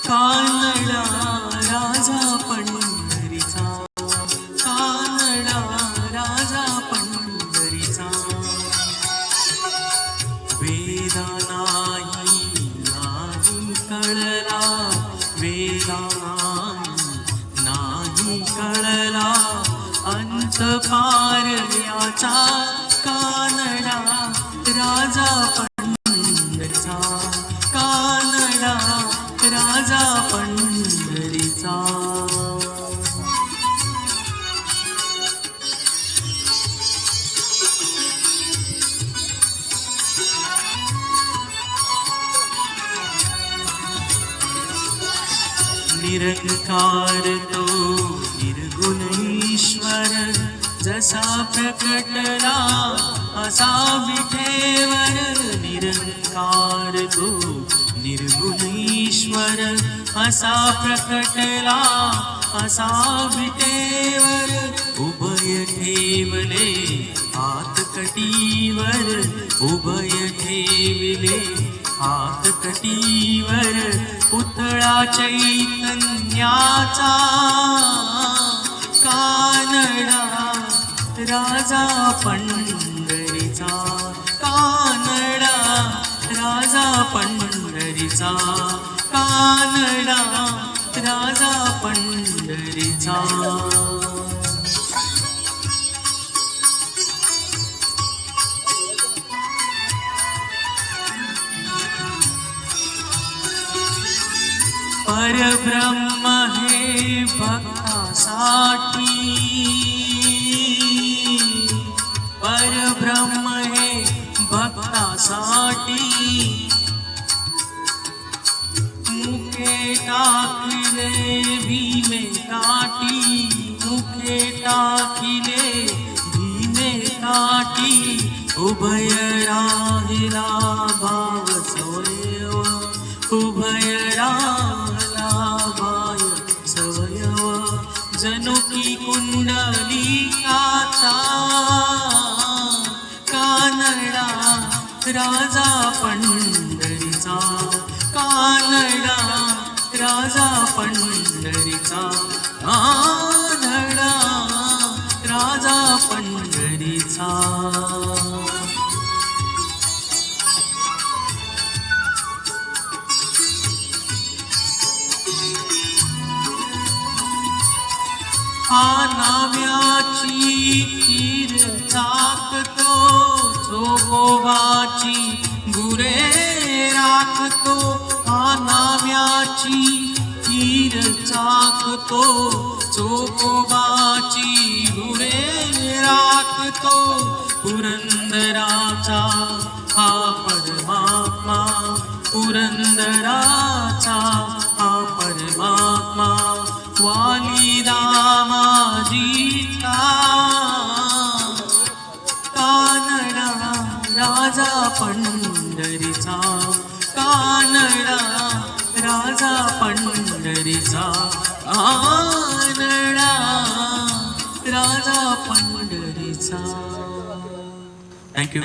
कानडा राजा पंढरीचा, कानडा राजा पंढरीचा, वेदा नाही कळला, वेदा नाही कळला अंत पार याचा, कानडा राजा पंढरीचा, कानडा राजा पंढरीचा. निरंकार तो निर्गुण ईश्वर, जसा प्रकटला असा विठेवर. निरंकार तो निर्गुण ईश्वर, असा प्रकटला असा विठेवर. उभय ठेवले हात कटीवर, उभय ठेवले हात कटीवर. पुतळा चैतन्याचा, कानडा राजा पंढरीचा, कानडा राजा पंढरीचा, कानडा राजा पंढरीचा. परब्रह्म हे भक्तासाठी, परब्रह्म हे भक्तासाठी. मुखे टाकिले भीमे काठी, मुखे टाकिले भीमे काठी. उभय राहिला भाव सवयव, उभय राहिला भाव सवयव. जणू की कुंडलिकाचा, कानडा राजा पंढरीचा, कानडा राजा पंढरीचा, कानडा राजा पंढरीचा. हा नाव्याची खीर चाकतो, चोखोबाची गुरे राखतो. हा नाव्याची खीर चाकतो, चोखोबाची गुरे राखतो. पुरंदराचा हा परमात्मा, पुरंदराचा हा परमात्मा. वालीदामाजीचा, कानडा राजा पंढरीचा, कानडा राजा पंढरीचा, कानडा राजा पंढरीचा. थँक्यू.